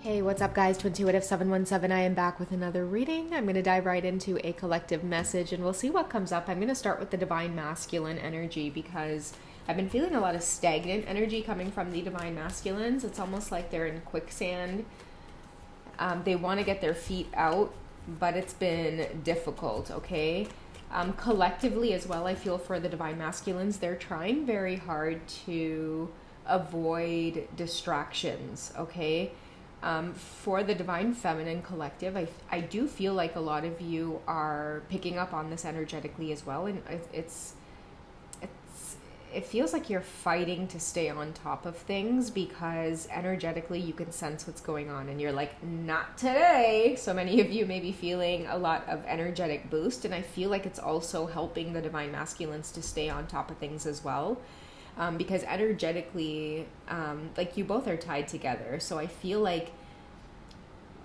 Hey, what's up, guys? Twintuitive 717. I am back with another reading. I'm going to dive right into a collective message and we'll see what comes up. I'm going to start with the divine masculine energy because I've been feeling a lot of stagnant energy coming from the divine masculines. It's almost like they're in quicksand. They want to get their feet out, but it's been difficult, okay? Collectively as well, I feel for the divine masculines, they're trying very hard to avoid distractions, okay? For the divine feminine collective, I do feel like a lot of you are picking up on this energetically as well, and it feels like you're fighting to stay on top of things because energetically you can sense what's going on and you're like, not today. So many of you may be feeling a lot of energetic boost, and I feel like it's also helping the divine masculines to stay on top of things as well. Because energetically, like you both are tied together. So I feel like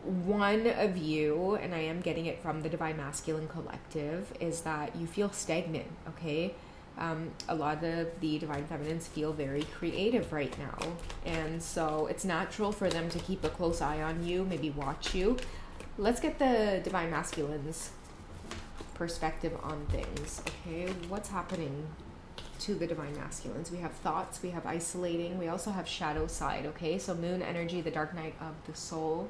one of you, and I am getting it from the divine masculine collective, is that you feel stagnant, okay? A lot of the divine feminines feel very creative right now. And so it's natural for them to keep a close eye on you, maybe watch you. Let's get the divine masculine's perspective on things, okay? What's happening to the divine masculines? We have thoughts, we have isolating, we also have shadow side, okay? So moon energy, the dark night of the soul.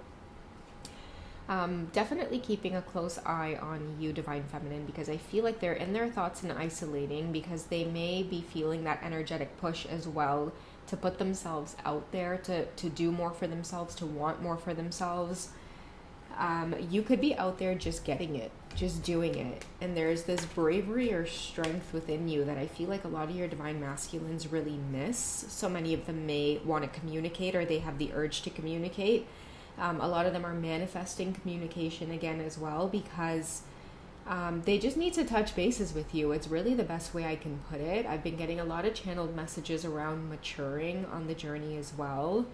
Definitely keeping a close eye on you, divine feminine, because I feel like they're in their thoughts and isolating because they may be feeling that energetic push as well to put themselves out there, to do more for themselves, to want more for themselves. You could be out there just getting it, just doing it. And there's this bravery or strength within you that I feel like a lot of your divine masculines really miss. So many of them may want to communicate, or they have the urge to communicate. A lot of them are manifesting communication again as well because they just need to touch bases with you. It's really the best way I can put it. I've been getting a lot of channeled messages around maturing on the journey as well.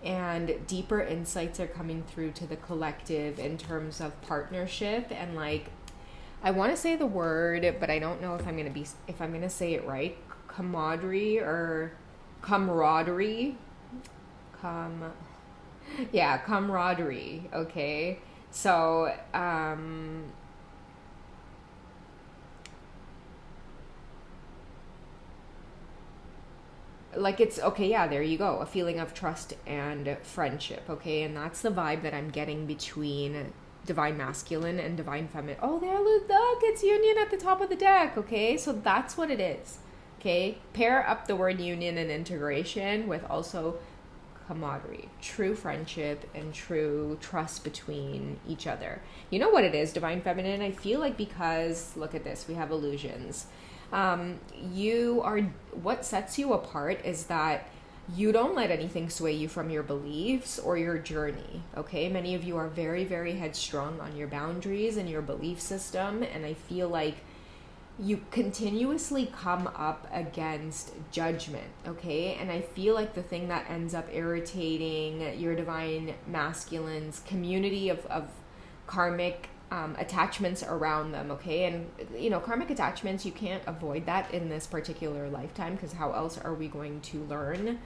And deeper insights are coming through to the collective in terms of partnership and, like, I want to say the word, but I don't know if I'm going to say it right. Camaraderie or camaraderie. Camaraderie. Okay. So, like it's okay, yeah, there you go, a feeling of trust and friendship, okay? And that's the vibe that I'm getting between divine masculine and divine feminine. Oh, there, look, it's union at the top of the deck, okay? So that's what it is, okay? Pair up the word union and integration with also camaraderie, true friendship and true trust between each other. You know what it is, divine feminine? I feel like because, look at this, we have illusions. You are, what sets you apart is that you don't let anything sway you from your beliefs or your journey, okay? Many of you are very, very headstrong on your boundaries and your belief system, and I feel like you continuously come up against judgment, okay? And I feel like the thing that ends up irritating your divine masculine's community of karmic attachments around them, okay? And you know, karmic attachments, you can't avoid that in this particular lifetime because how else are we going to learn?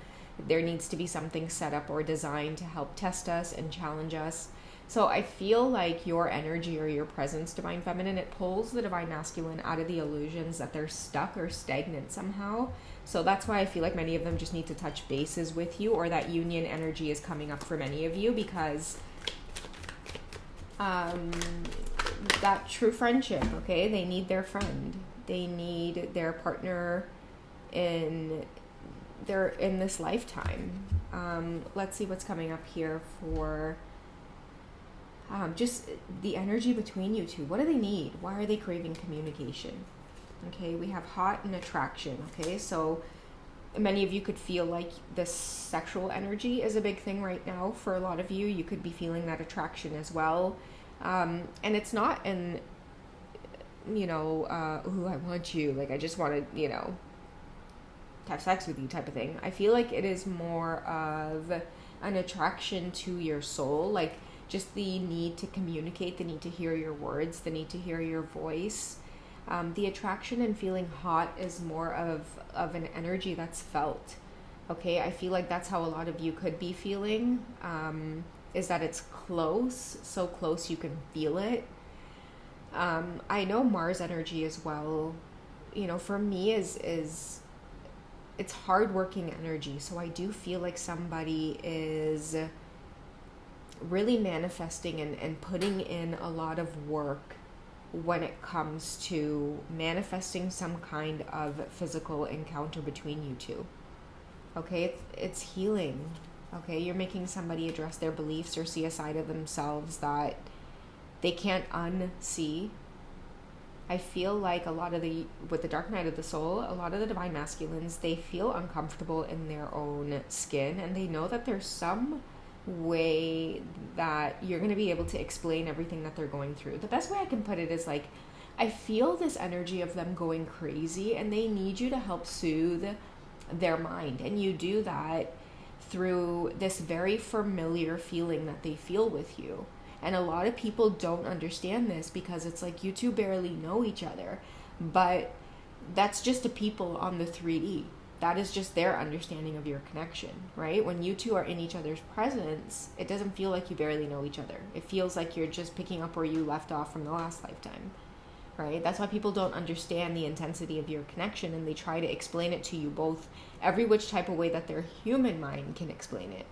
There needs to be something set up or designed to help test us and challenge us. So I feel like your energy or your presence, divine feminine, it pulls the divine masculine out of the illusions that they're stuck or stagnant somehow. So that's why I feel like many of them just need to touch bases with you, or that union energy is coming up for many of you because that true friendship, okay? They need their friend. They need their partner in this lifetime. Let's see what's coming up here for just the energy between you two. What do they need? Why are they craving communication? Okay, we have hot and attraction, okay? So many of you could feel like this sexual energy is a big thing right now for a lot of you. You could be feeling that attraction as well. And it's not an, ooh, I want you, like I just want to, have sex with you type of thing. I feel like it is more of an attraction to your soul, like just the need to communicate, the need to hear your words, the need to hear your voice. The attraction and feeling hot is more of an energy that's felt. Okay, I feel like that's how a lot of you could be feeling. is that it's close, so close you can feel it. I know Mars energy as well, for me is it's hardworking energy. So I do feel like somebody is really manifesting and putting in a lot of work when it comes to manifesting some kind of physical encounter between you two. Okay, it's healing. Okay, you're making somebody address their beliefs or see a side of themselves that they can't unsee. I feel like with the dark night of the soul, a lot of the divine masculines, they feel uncomfortable in their own skin, and they know that there's some way that you're going to be able to explain everything that they're going through. The best way I can put it is like, I feel this energy of them going crazy, and they need you to help soothe their mind. And you do that through this very familiar feeling that they feel with you. And a lot of people don't understand this because it's like you two barely know each other. But that's just the people on the 3D. That is just their understanding of your connection, right? When you two are in each other's presence, it doesn't feel like you barely know each other. It feels like you're just picking up where you left off from the last lifetime, right? That's why people don't understand the intensity of your connection, and they try to explain it to you both every which type of way that their human mind can explain it.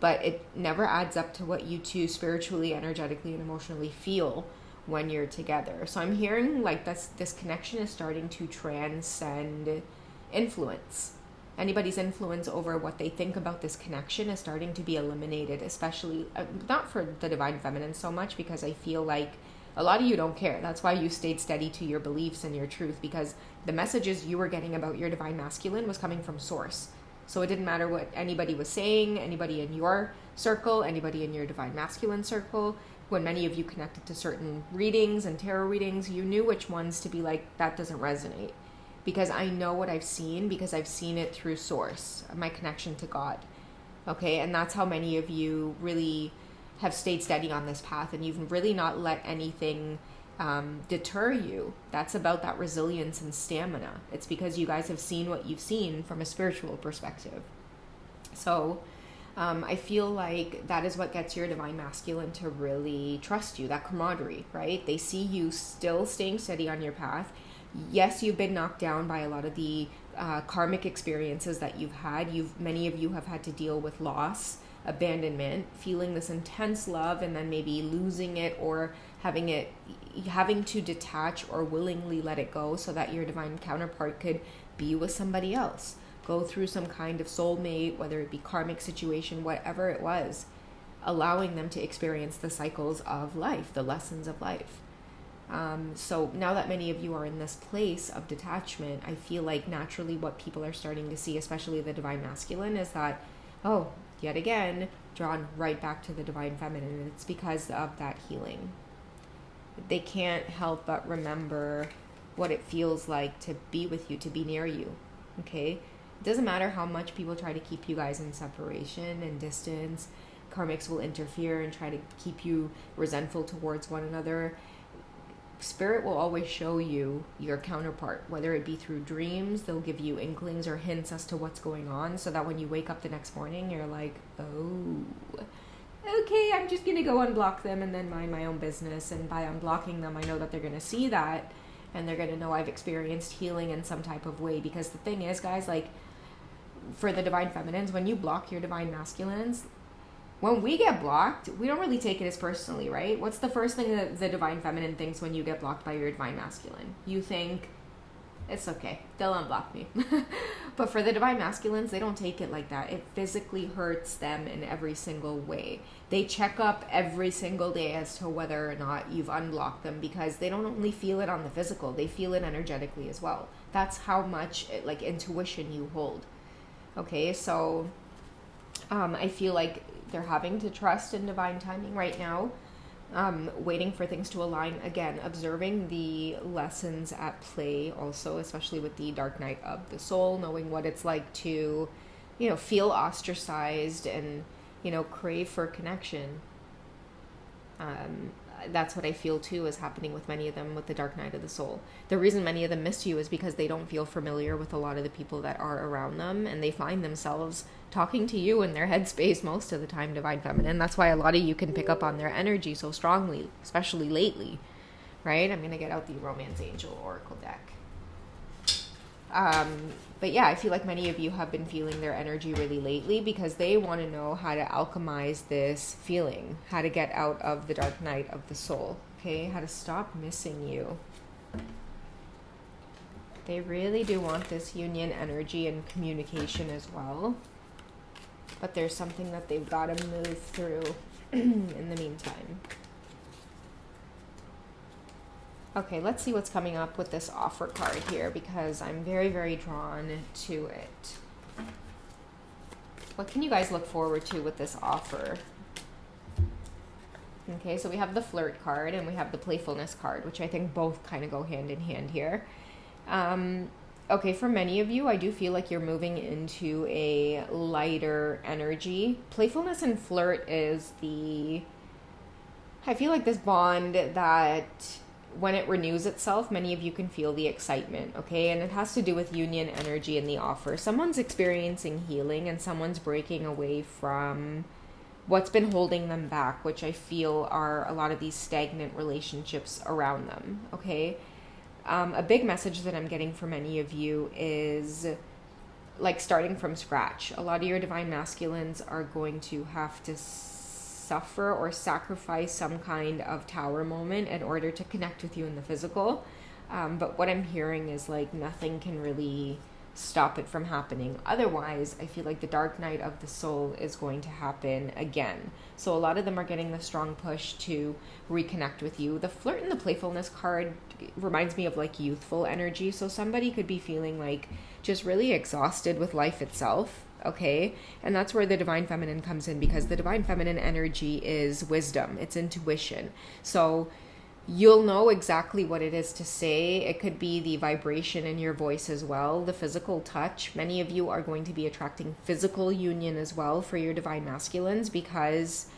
But it never adds up to what you two spiritually, energetically, and emotionally feel when you're together. So I'm hearing like this connection is starting to transcend influence. Anybody's influence over what they think about this connection is starting to be eliminated, especially not for the divine feminine so much, because I feel like a lot of you don't care. That's why you stayed steady to your beliefs and your truth, because the messages you were getting about your divine masculine was coming from source. So it didn't matter what anybody was saying, anybody in your circle, anybody in your divine masculine circle. When many of you connected to certain readings and tarot readings, you knew which ones to be like, that doesn't resonate. Because I know what I've seen, because I've seen it through source, my connection to God. Okay, and that's how many of you really have stayed steady on this path, and you've really not let anything deter you. That's about that resilience and stamina. It's because you guys have seen what you've seen from a spiritual perspective. So I feel like that is what gets your divine masculine to really trust you, that camaraderie, right? They see you still staying steady on your path. Yes, you've been knocked down by a lot of the karmic experiences that you've had. Many of you have had to deal with loss, abandonment, feeling this intense love, and then maybe losing it or having to detach or willingly let it go so that your divine counterpart could be with somebody else, go through some kind of soulmate, whether it be karmic situation, whatever it was, allowing them to experience the cycles of life, the lessons of life. So now that many of you are in this place of detachment, I feel like naturally what people are starting to see, especially the divine masculine, is that, oh, yet again, drawn right back to the divine feminine. And it's because of that healing. They can't help but remember what it feels like to be with you, to be near you. Okay? It doesn't matter how much people try to keep you guys in separation and distance. Karmics will interfere and try to keep you resentful towards one another. Spirit will always show you your counterpart, whether it be through dreams. They'll give you inklings or hints as to what's going on, so that when you wake up the next morning, you're like, oh, okay, I'm just going to go unblock them and then mind my own business. And by unblocking them, I know that they're going to see that, and they're going to know I've experienced healing in some type of way. Because the thing is, guys, like, for the divine feminines, when you block your divine masculines, when we get blocked, we don't really take it as personally, right? What's the first thing that the divine feminine thinks when you get blocked by your divine masculine? You think, it's okay, they'll unblock me. But for the divine masculines, they don't take it like that. It physically hurts them in every single way. They check up every single day as to whether or not you've unblocked them, because they don't only feel it on the physical, they feel it energetically as well. That's how much like intuition you hold. Okay, so I feel like they're having to trust in divine timing right now, waiting for things to align. Again, observing the lessons at play also, especially with the dark night of the soul, knowing what it's like to, feel ostracized and, crave for connection. that's what I feel too is happening with many of them with the dark night of the soul. The reason many of them miss you is because they don't feel familiar with a lot of the people that are around them, and they find themselves talking to you in their headspace most of the time, Divine Feminine. That's why a lot of you can pick up on their energy so strongly, especially lately, right? I'm going to get out the Romance Angel Oracle deck. But yeah, I feel like many of you have been feeling their energy really lately because they want to know how to alchemize this feeling, how to get out of the dark night of the soul, okay? How to stop missing you. They really do want this union energy and communication as well. But there's something that they've got to move through in the meantime. Okay, let's see what's coming up with this offer card here because I'm very, very drawn to it. What can you guys look forward to with this offer? Okay, so we have the flirt card and we have the playfulness card, which I think both kind of go hand in hand here. Okay, for many of you, I do feel like you're moving into a lighter energy. Playfulness and flirt is I feel like this bond that when it renews itself, many of you can feel the excitement, okay? And it has to do with union energy in the offer. Someone's experiencing healing and someone's breaking away from what's been holding them back, which I feel are a lot of these stagnant relationships around them, okay? A big message that I'm getting for many of you is like starting from scratch. A lot of your divine masculines are going to have to suffer or sacrifice some kind of tower moment in order to connect with you in the physical. But what I'm hearing is like nothing can really stop it from happening. Otherwise, I feel like the dark night of the soul is going to happen again. So a lot of them are getting the strong push to reconnect with you. The flirt and the playfulness card reminds me of like youthful energy. So somebody could be feeling like just really exhausted with life itself. Okay, and that's where the divine feminine comes in because the divine feminine energy is wisdom, it's intuition. So you'll know exactly what it is to say. It could be the vibration in your voice as well, the physical touch. Many of you are going to be attracting physical union as well for your divine masculines because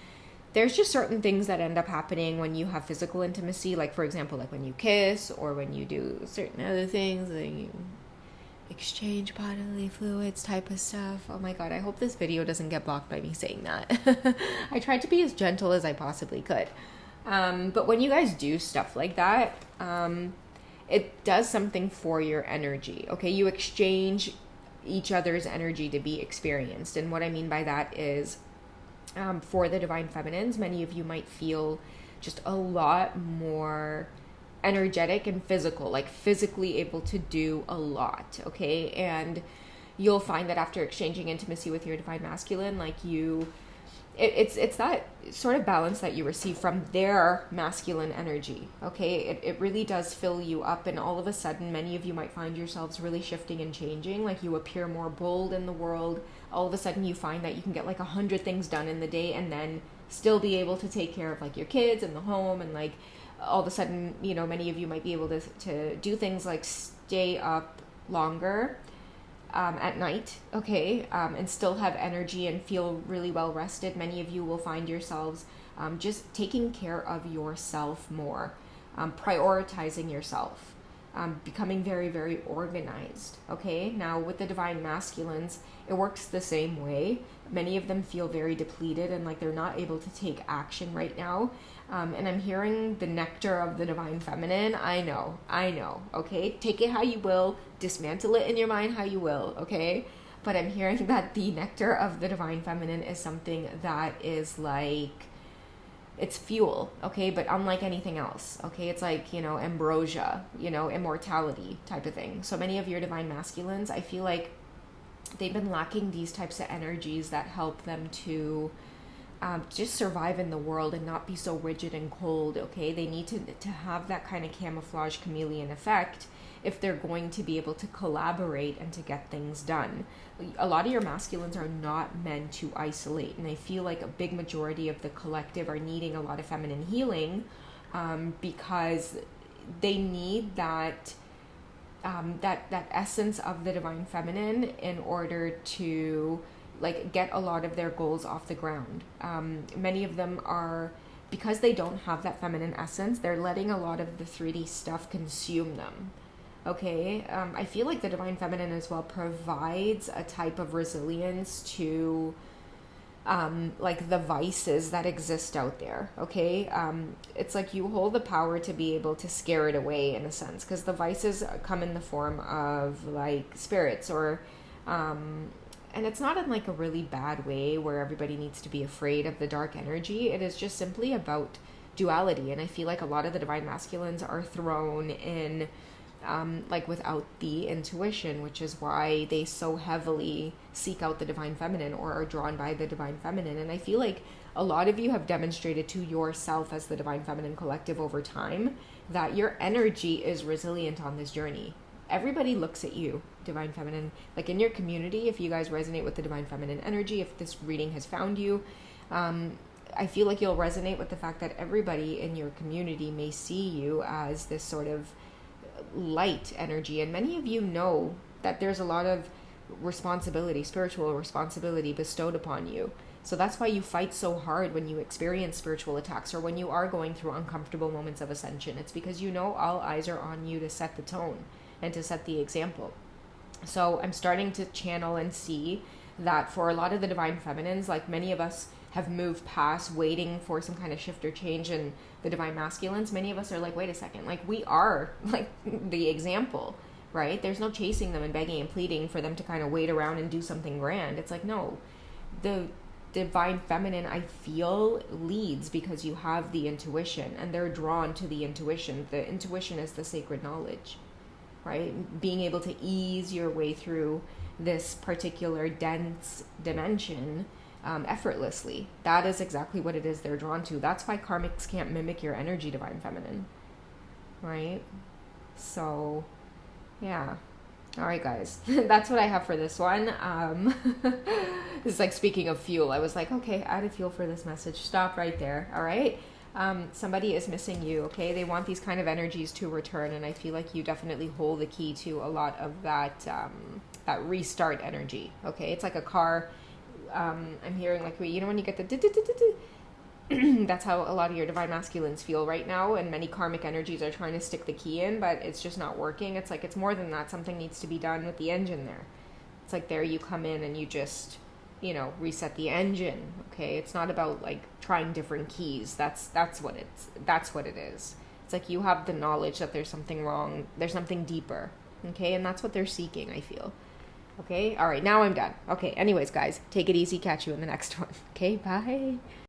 there's just certain things that end up happening when you have physical intimacy, like for example, like when you kiss or when you do certain other things, like you exchange bodily fluids type of stuff. Oh my god, I hope this video doesn't get blocked by me saying that. I tried to be as gentle as I possibly could. But when you guys do stuff like that, it does something for your energy, okay? You exchange each other's energy to be experienced. And what I mean by that is, for the divine feminines, many of you might feel just a lot more energetic and physical, like physically able to do a lot, okay? And you'll find that after exchanging intimacy with your divine masculine, like it's that sort of balance that you receive from their masculine energy, okay? It really does fill you up, and all of a sudden many of you might find yourselves really shifting and changing, like you appear more bold in the world. All of a sudden you find that you can get like 100 things done in the day and then still be able to take care of like your kids and the home, and like all of a sudden, you know, many of you might be able to do things like stay up longer at night, okay, and still have energy and feel really well rested. Many of you will find yourselves just taking care of yourself more, prioritizing yourself, becoming very, very organized, okay? Now, with the divine masculines, it works the same way. Many of them feel very depleted and like they're not able to take action right now. And I'm hearing the nectar of the divine feminine. I know, okay? Take it how you will, dismantle it in your mind how you will, okay? But I'm hearing that the nectar of the divine feminine is something that is like, it's fuel, okay? But unlike anything else, okay? It's like, you know, ambrosia, you know, immortality type of thing. So many of your divine masculines, I feel like they've been lacking these types of energies that help them to just survive in the world and not be so rigid and cold, okay? They need to have that kind of camouflage chameleon effect if they're going to be able to collaborate and to get things done. A lot of your masculines are not meant to isolate, and I feel like a big majority of the collective are needing a lot of feminine healing because they need that essence of the divine feminine in order to like get a lot of their goals off the ground. Many of them are because they don't have that feminine essence, they're letting a lot of the 3D stuff consume them. Okay, I feel like the divine feminine as well provides a type of resilience to like the vices that exist out there. Okay, it's like you hold the power to be able to scare it away in a sense, because the vices come in the form of like spirits or and it's not in like a really bad way where everybody needs to be afraid of the dark energy. It is just simply about duality, and I feel like a lot of the divine masculines are thrown in like without the intuition, which is why they so heavily seek out the divine feminine or are drawn by the divine feminine. And I feel like a lot of you have demonstrated to yourself as the divine feminine collective over time that your energy is resilient on this journey. Everybody looks at you, divine feminine, like in your community. If you guys resonate with the divine feminine energy, if this reading has found you, I feel like you'll resonate with the fact that everybody in your community may see you as this sort of light energy, and many of you know that there's a lot of responsibility, spiritual responsibility bestowed upon you. So that's why you fight so hard when you experience spiritual attacks or when you are going through uncomfortable moments of ascension. It's because you know all eyes are on you to set the tone and to set the example. So I'm starting to channel and see that for a lot of the divine feminines, like many of us have moved past waiting for some kind of shift or change in the divine masculines. Many of us are like, wait a second, like we are like the example, right? There's no chasing them and begging and pleading for them to kind of wait around and do something grand. It's like, no, the divine feminine, I feel, leads because you have the intuition, and they're drawn to the intuition. The intuition is the sacred knowledge, right? Being able to ease your way through this particular dense dimension effortlessly. That is exactly what it is they're drawn to. That's why karmics can't mimic your energy, divine feminine, right? So yeah, all right guys, that's what I have for this one. This is like, speaking of fuel, I was like, okay, added fuel for this message. Stop right there. All right. Somebody is missing you. Okay, they want these kind of energies to return, and I feel like you definitely hold the key to a lot of that that restart energy. Okay, it's like a car. I'm hearing like, you know, when you get the that's how a lot of your divine masculines feel right now, and many karmic energies are trying to stick the key in, but it's just not working. It's like, it's more than that. Something needs to be done with the engine there. It's like, there you come in and you just, you know, reset the engine. Okay, it's not about like trying different keys. That's what it is. It's like you have the knowledge that there's something wrong, there's something deeper. Okay, and that's what they're seeking, I feel. Okay, all right, now I'm done. Okay, anyways guys, take it easy, catch you in the next one. Okay, bye.